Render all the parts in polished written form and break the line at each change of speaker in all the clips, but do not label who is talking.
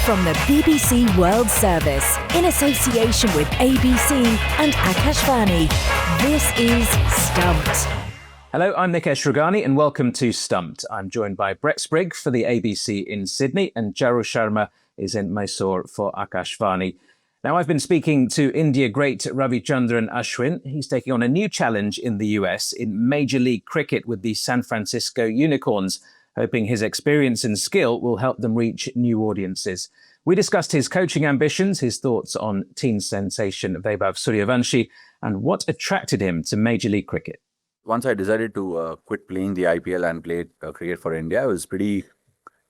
From the BBC World Service, in association with ABC and Akashvani, this is Stumped.
Hello, I'm Nikesh Rugani and welcome to Stumped. I'm joined by Brett Sprigg for the ABC in Sydney and Jaru Sharma is in Mysore for Akashvani. Now, I've been speaking to India great Ravichandran Ashwin. He's taking on a new challenge in the US in Major League Cricket with the San Francisco Unicorns, hoping his experience and skill will help them reach new audiences. We discussed his coaching ambitions, his thoughts on teen sensation Vaibhav Suryavanshi, and what attracted him to Major League Cricket.
Once I decided to quit playing the IPL and play cricket for India, I was pretty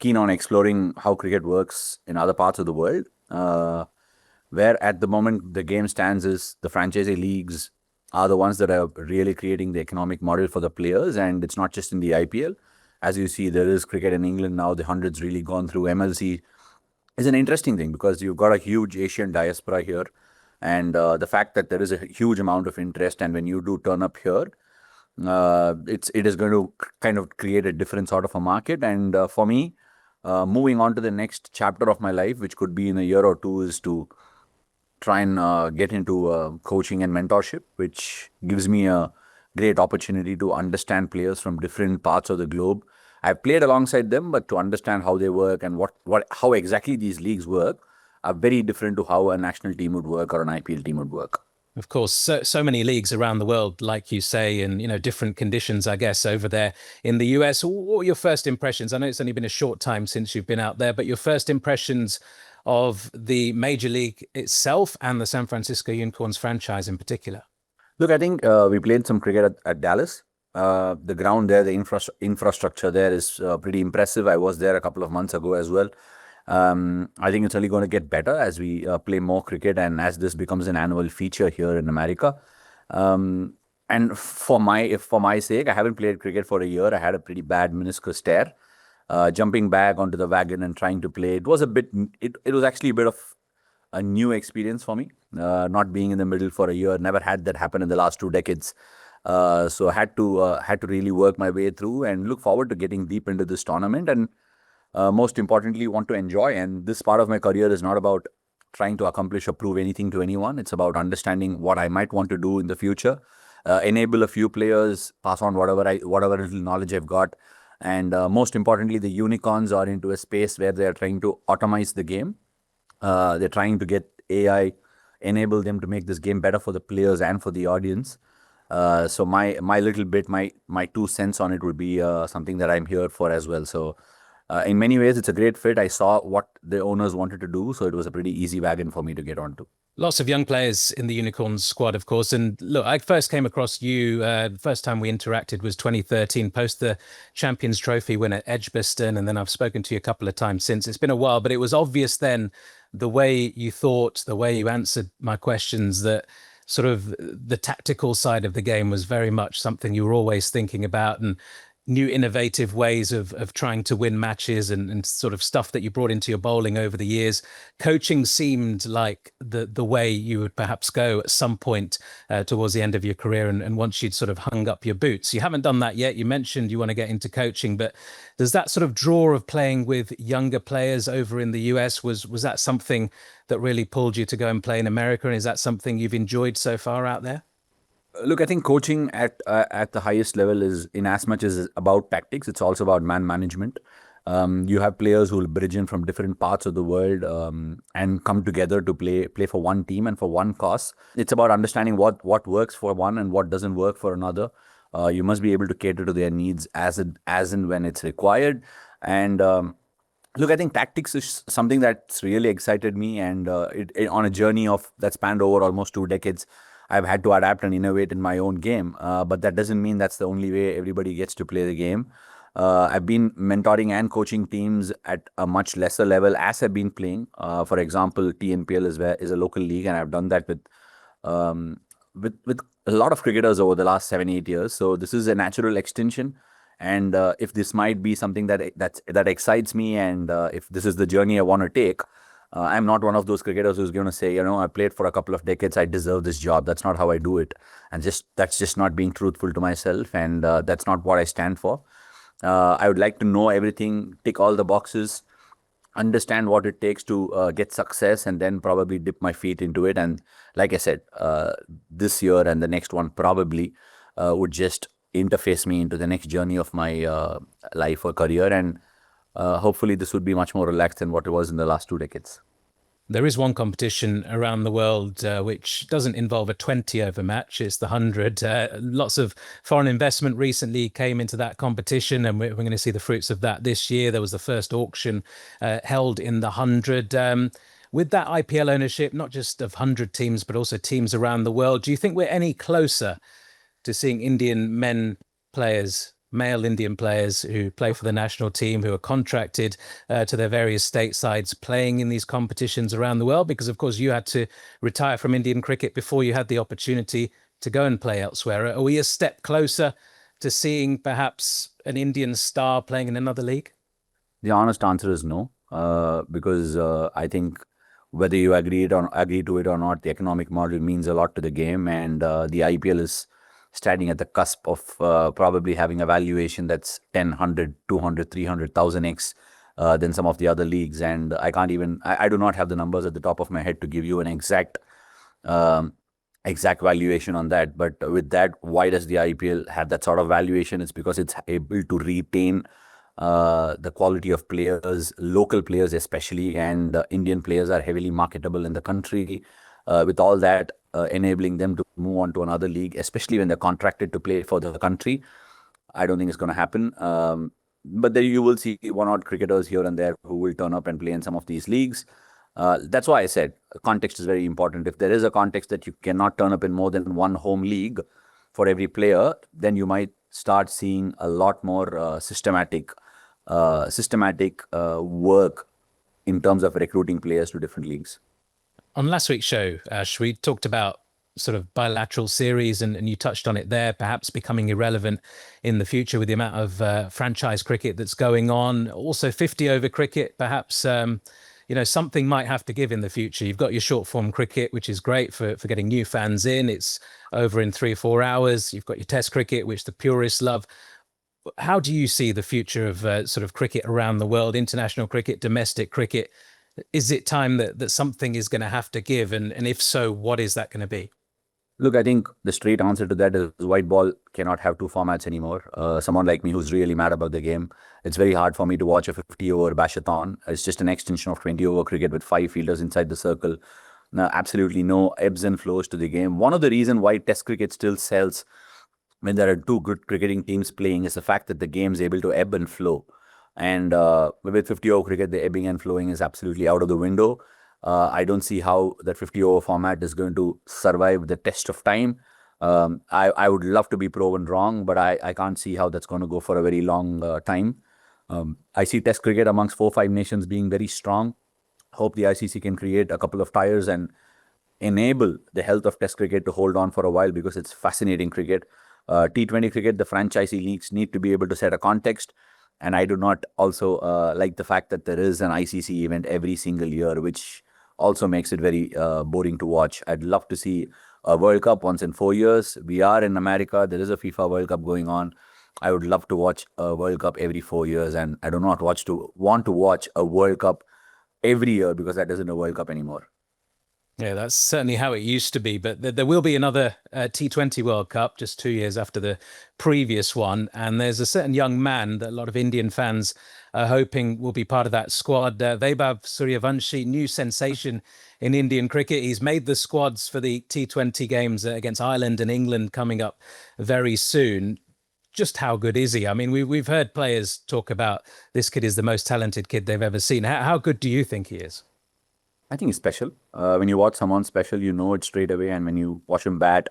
keen on exploring how cricket works in other parts of the world, where at the moment the game stands is the franchisee leagues are the ones that are really creating the economic model for the players, and it's not just in the IPL. As you see, there is cricket in England now, the 100's really gone through. MLC is an interesting thing because you've got a huge Asian diaspora here, and the fact that there is a huge amount of interest, and when you do turn up here, it is going to kind of create a different sort of a market. And for me, moving on to the next chapter of my life, which could be in a year or two, is to try and get into coaching and mentorship, which gives me a great opportunity to understand players from different parts of the globe. I've played alongside them, but to understand how they work and how exactly these leagues work are very different to how a national team would work or an IPL team would work.
Of course, so many leagues around the world, like you say, and different conditions, I guess, over there in the US. What were your first impressions? I know it's only been a short time since you've been out there, but your first impressions of the Major League itself and the San Francisco Unicorns franchise in particular?
Look, I think we played some cricket at Dallas. The ground there, the infrastructure there is pretty impressive. I was there a couple of months ago as well. I think it's only going to get better as we play more cricket and as this becomes an annual feature here in America. And for my sake, I haven't played cricket for a year. I had a pretty bad meniscus tear. Jumping back onto the wagon and trying to play, it was actually a bit of a new experience for me. Not being in the middle for a year, never had that happen in the last 2 decades. So I had to really work my way through and look forward to getting deep into this tournament, and most importantly, want to enjoy. And this part of my career is not about trying to accomplish or prove anything to anyone. It's about understanding what I might want to do in the future, enable a few players, pass on whatever little knowledge I've got. And most importantly, the Unicorns are into a space where they are trying to automate the game. They're trying to get AI, enable them to make this game better for the players and for the audience. So my little bit, my 2 cents on it would be something that I'm here for as well. So in many ways, it's a great fit. I saw what the owners wanted to do, so it was a pretty easy wagon for me to get onto.
Lots of young players in the Unicorns squad, of course. And look, I first came across you, the first time we interacted was 2013, post the Champions Trophy win at Edgbaston. And then I've spoken to you a couple of times since. It's been a while, but it was obvious then the way you thought, the way you answered my questions, that sort of the tactical side of the game was very much something you were always thinking about, and new innovative ways of trying to win matches and sort of stuff that you brought into your bowling over the years. Coaching seemed like the way you would perhaps go at some point towards the end of your career and once you'd sort of hung up your boots. You haven't done that yet. You mentioned you want to get into coaching, but does that sort of draw of playing with younger players over in the US, was that something that really pulled you to go and play in America? And is that something you've enjoyed so far out there?
Look, I think coaching at the highest level is, in as much as about tactics, it's also about man management. You have players who will bridge in from different parts of the world and come together to play for one team and for one cause. It's about understanding what works for one and what doesn't work for another. You must be able to cater to their needs as and when it's required. And look, I think tactics is something that's really excited me, and it on a journey that spanned over almost 2 decades. I've had to adapt and innovate in my own game, but that doesn't mean that's the only way everybody gets to play the game. I've been mentoring and coaching teams at a much lesser level as I've been playing. For example, TNPL is a local league, and I've done that with a lot of cricketers over the last 7-8 years. So this is a natural extension, and if this might be something that excites me, and if this is the journey I want to take. I'm not one of those cricketers who's going to say, I played for a couple of decades, I deserve this job. That's not how I do it. And that's just not being truthful to myself. And that's not what I stand for. I would like to know everything, tick all the boxes, understand what it takes to get success, and then probably dip my feet into it. And like I said, this year and the next one probably would just interface me into the next journey of my life or career. And hopefully this would be much more relaxed than what it was in the last 2 decades.
There is one competition around the world which doesn't involve a 20-over match. It's the 100. Lots of foreign investment recently came into that competition, and we're going to see the fruits of that this year. There was the first auction held in the 100. With that IPL ownership, not just of 100 teams, but also teams around the world, do you think we're any closer to seeing Indian men players, male Indian players who play for the national team, who are contracted to their various state sides, playing in these competitions around the world? Because, of course, you had to retire from Indian cricket before you had the opportunity to go and play elsewhere. Are we a step closer to seeing perhaps an Indian star playing in another league?
The honest answer is no, because I think whether you agree to it or not, the economic model means a lot to the game, and the IPL is standing at the cusp of probably having a valuation that's 10, 100, 200, 300,000x than some of the other leagues. And I do not have the numbers at the top of my head to give you an exact valuation on that. But with that, why does the IPL have that sort of valuation? It's because it's able to retain the quality of players, local players especially, and Indian players are heavily marketable in the country. With all that, enabling them to move on to another league, especially when they're contracted to play for the country, I don't think it's going to happen. But then you will see one odd cricketers here and there who will turn up and play in some of these leagues. That's why I said context is very important. If there is a context that you cannot turn up in more than one home league for every player, then you might start seeing a lot more systematic work in terms of recruiting players to different leagues.
On last week's show, Ash, we talked about sort of bilateral series, and you touched on it there, perhaps becoming irrelevant in the future with the amount of franchise cricket that's going on. Also 50-over cricket, perhaps, something might have to give in the future. You've got your short form cricket, which is great for getting new fans in. It's over in 3 or 4 hours. You've got your test cricket, which the purists love. How do you see the future of sort of cricket around the world, international cricket, domestic cricket? Is it time that something is going to have to give? And if so, what is that going to be?
Look, I think the straight answer to that is white ball cannot have 2 formats anymore. Someone like me who's really mad about the game, it's very hard for me to watch a 50-over bashathon. It's just an extension of 20-over cricket with 5 fielders inside the circle. Now, absolutely no ebbs and flows to the game. One of the reasons why Test cricket still sells when there are 2 good cricketing teams playing is the fact that the game is able to ebb and flow. And with 50-over cricket, the ebbing and flowing is absolutely out of the window. I don't see how that 50-over format is going to survive the test of time. I would love to be proven wrong, but I can't see how that's going to go for a very long time. I see Test cricket amongst 4-5 nations being very strong. Hope the ICC can create a couple of tires and enable the health of Test cricket to hold on for a while, because it's fascinating cricket. T20 cricket, the franchisee leagues need to be able to set a context. And I do not also like the fact that there is an ICC event every single year, which also makes it very boring to watch. I'd love to see a World Cup once in 4 years. We are in America. There is a FIFA World Cup going on. I would love to watch a World Cup every 4 years. And I do not want to watch a World Cup every year, because that isn't a World Cup anymore.
Yeah, that's certainly how it used to be. But there will be another T20 World Cup just 2 years after the previous one. And there's a certain young man that a lot of Indian fans are hoping will be part of that squad. Vaibhav Suryavanshi, new sensation in Indian cricket. He's made the squads for the T20 games against Ireland and England coming up very soon. Just how good is he? I mean, we've heard players talk about this kid is the most talented kid they've ever seen. How good do you think he is?
I think he's special. When you watch someone special, you know it straight away. And when you watch him bat,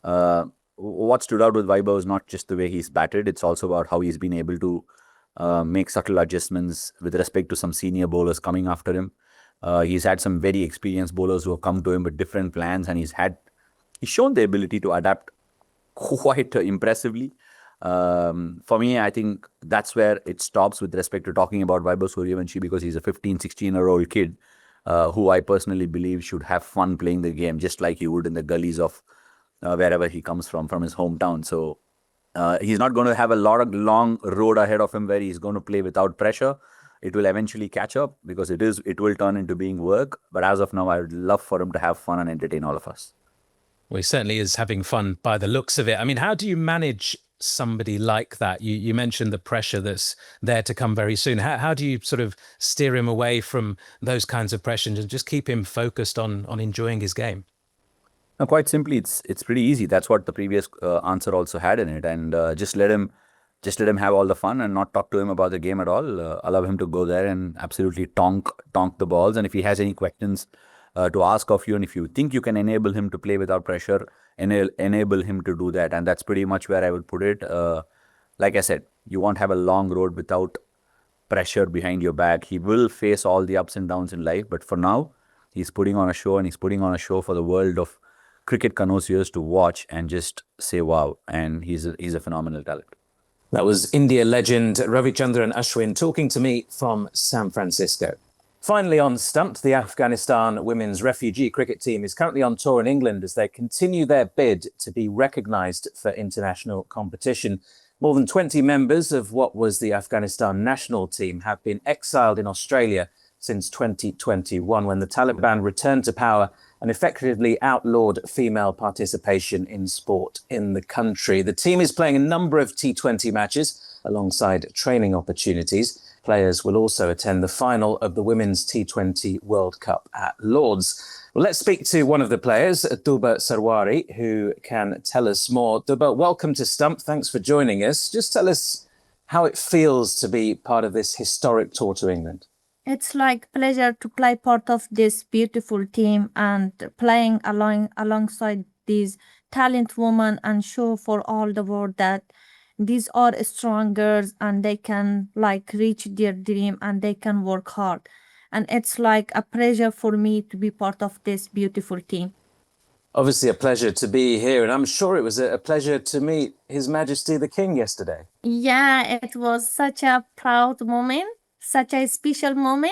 what stood out with Vaibhav is not just the way he's batted. It's also about how he's been able to make subtle adjustments with respect to some senior bowlers coming after him. He's had some very experienced bowlers who have come to him with different plans, and he's shown the ability to adapt quite impressively. For me, I think that's where it stops with respect to talking about Vaibhav Suryavanshi, because he's a 15, 16-year-old kid who I personally believe should have fun playing the game, just like he would in the gullies of wherever he comes from his hometown. So he's not going to have a long road ahead of him where he's going to play without pressure. it will eventually catch up because it will turn into being work. But as of now, I would love for him to have fun and entertain all of us.
Well, he certainly is having fun by the looks of it. I mean, how do you manage somebody like that? You mentioned the pressure that's there to come very soon. How do you sort of steer him away from those kinds of pressures and just keep him focused on enjoying his game?
Now, quite simply, it's pretty easy. That's what the previous answer also had in it, and just let him have all the fun and not talk to him about the game at all. Allow him to go there and absolutely tonk the balls. And if he has any questions to ask of you, and if you think you can enable him to play without pressure, enable him to do that. And that's pretty much where I would put it. Like I said, you won't have a long road without pressure behind your back. He will face all the ups and downs in life, but for now, he's putting on a show, and he's putting on a show for the world of cricket connoisseurs to watch and just say wow. And he's a phenomenal talent.
That was India legend Ravichandran Ashwin talking to me from San Francisco. Finally on Stumped, the Afghanistan women's refugee cricket team is currently on tour in England as they continue their bid to be recognised for international competition. More than 20 members of what was the Afghanistan national team have been exiled in Australia since 2021, when the Taliban returned to power and effectively outlawed female participation in sport in the country. The team is playing a number of T20 matches alongside training opportunities. Players will also attend the final of the Women's T20 World Cup at Lord's. Well, let's speak to one of the players, Duba Sarwari, who can tell us more. Duba, welcome to Stump. Thanks for joining us. Just tell us how it feels to be part of this historic tour to England.
It's like pleasure to play part of this beautiful team and playing alongside these talented women and show for all the world that these are strong girls and they can like reach their dream and they can work hard. And it's like a pleasure for me to be part of this beautiful team.
Obviously a pleasure to be here, and I'm sure it was a pleasure to meet His Majesty the King yesterday.
Yeah, it was such a proud moment. Such a special moment,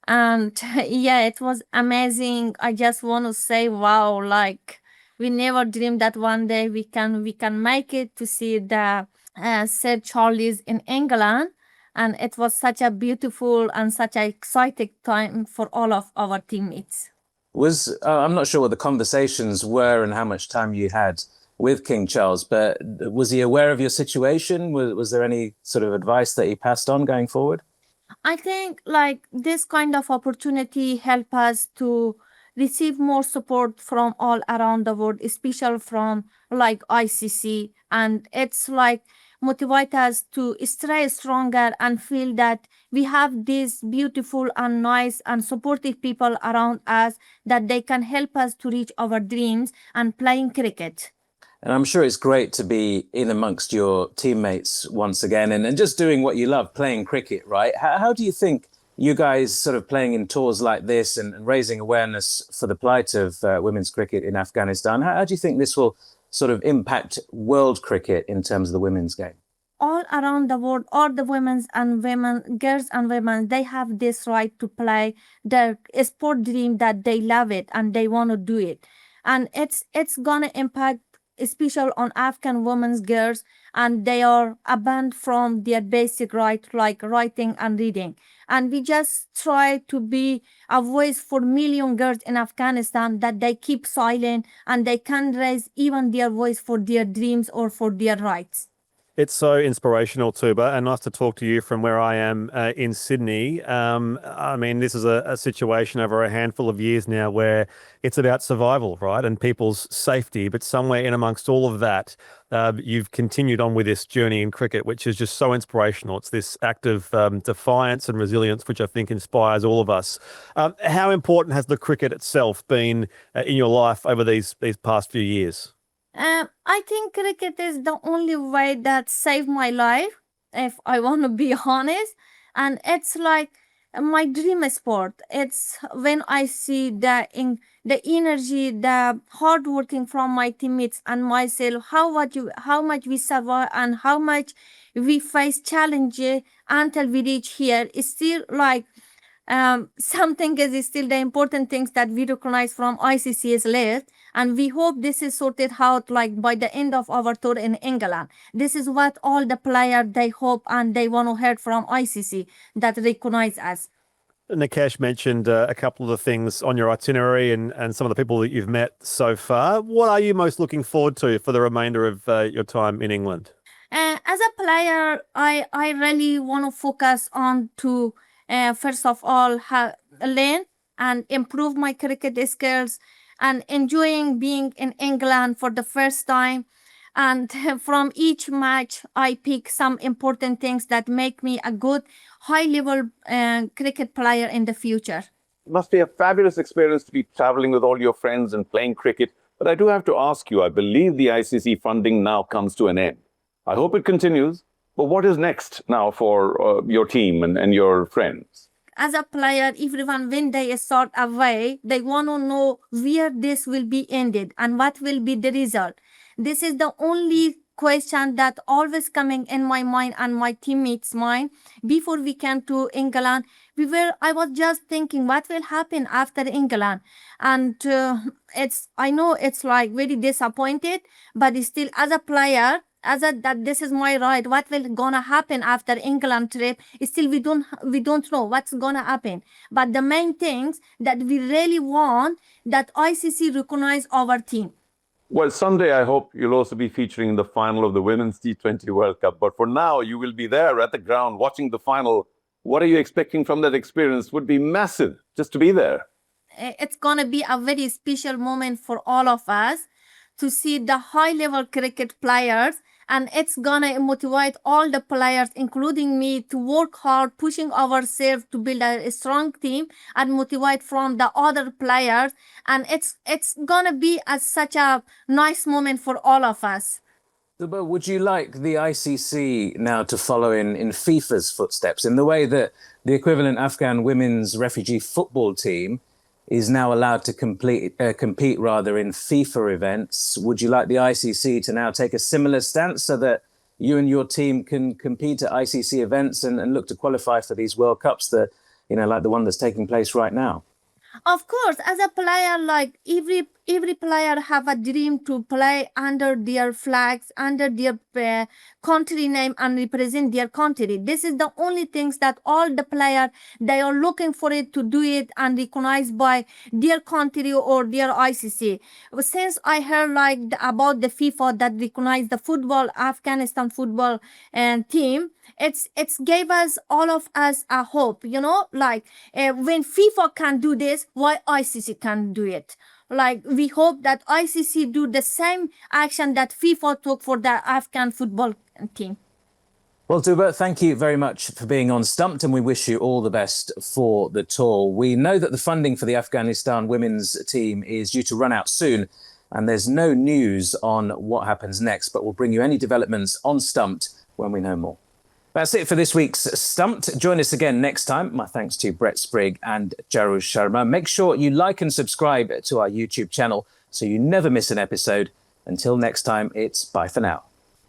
and yeah, it was amazing. I just want to say wow, like we never dreamed that one day we can make it to see the Sir Charles in England, and it was such a beautiful and such an exciting time for all of our teammates.
I'm not sure what the conversations were and how much time you had with King Charles, but was he aware of your situation? Was there any sort of advice that he passed on going forward?
I think like this kind of opportunity help us to receive more support from all around the world, especially from like ICC, and it's like motivate us to stay stronger and feel that we have these beautiful and nice and supportive people around us that they can help us to reach our dreams and playing cricket.
And I'm sure it's great to be in amongst your teammates once again and just doing what you love, playing cricket, right? How do you think you guys sort of playing in tours like this and raising awareness for the plight of women's cricket in Afghanistan, how do you think this will sort of impact world cricket in terms of the women's game?
All around the world, all the girls and women, they have this right to play their sport dream that they love it and they want to do it. And it's gonna impact especially on Afghan women's girls, and they are banned from their basic right like writing and reading. And we just try to be a voice for million girls in Afghanistan that they keep silent and they can't raise even their voice for their dreams or for their rights.
It's so inspirational, Tuba, and nice to talk to you from where I am in Sydney. I mean, this is a situation over a handful of years now where it's about survival, right, and people's safety. But somewhere in amongst all of that, you've continued on with this journey in cricket, which is just so inspirational. It's this act of defiance and resilience, which I think inspires all of us. How important has the cricket itself been in your life over these past few years?
I think cricket is the only way that saved my life, if I want to be honest. And it's like my dream sport. It's when I see the energy, the hard working from my teammates and myself, how much we survive and how much we face challenges until we reach here. It's still like something is still the important things that we recognize from ICC's list, and we hope this is sorted out like by the end of our tour in England. This is what all the players they hope and they want to hear from ICC, that recognize us.
Nikesh mentioned a couple of the things on your itinerary and some of the people that you've met so far. What are you most looking forward to for the remainder of your time in England?
As a player, I really want to focus on to first of all learn and improve my cricket skills, and enjoying being in England for the first time. And from each match, I pick some important things that make me a good high-level cricket player in the future.
It must be a fabulous experience to be traveling with all your friends and playing cricket. But I do have to ask you, I believe the ICC funding now comes to an end. I hope it continues. But what is next now for your team and your friends?
As a player, everyone, when they start away, they want to know where this will be ended and what will be the result. This is the only question that always coming in my mind and my teammates' mind. Before we came to England, I was just thinking what will happen after England, and I know it's like very disappointed, but still as a player, that this is my right. What will gonna happen after England trip? Still, we don't know what's gonna happen. But the main things that we really want, that ICC recognize our team.
Well, someday I hope you'll also be featuring in the final of the Women's T20 World Cup. But for now, you will be there at the ground watching the final. What are you expecting from that experience? Would be massive just to be there.
It's gonna be a very special moment for all of us to see the high-level cricket players, and it's gonna motivate all the players, including me, to work hard, pushing ourselves to build a strong team and motivate from the other players. And it's gonna be such a nice moment for all of us.
But would you like the ICC now to follow in FIFA's footsteps in the way that the equivalent Afghan women's refugee football team is now allowed to compete in FIFA events? Would you like the ICC to now take a similar stance so that you and your team can compete at ICC events and look to qualify for these World Cups that, like the one that's taking place right now?
Of course, as a player, like every player have a dream to play under their flags, under their country name, and represent their country. This is the only things that all the players, they are looking for it to do it and recognized by their country or their ICC. Since I heard about the FIFA that recognize the Afghanistan football team, it's gave us all of us a hope, when FIFA can do this, why ICC can do it? We hope that ICC do the same action that FIFA took for the Afghan football team.
Well, Tuba, thank you very much for being on Stumped, and we wish you all the best for the tour. We know that the funding for the Afghanistan women's team is due to run out soon, and there's no news on what happens next, but we'll bring you any developments on Stumped when we know more. That's it for this week's Stumped. Join us again next time. My thanks to Brett Sprigg and Jarush Sharma. Make sure you like and subscribe to our YouTube channel so you never miss an episode. Until next time, it's bye for now.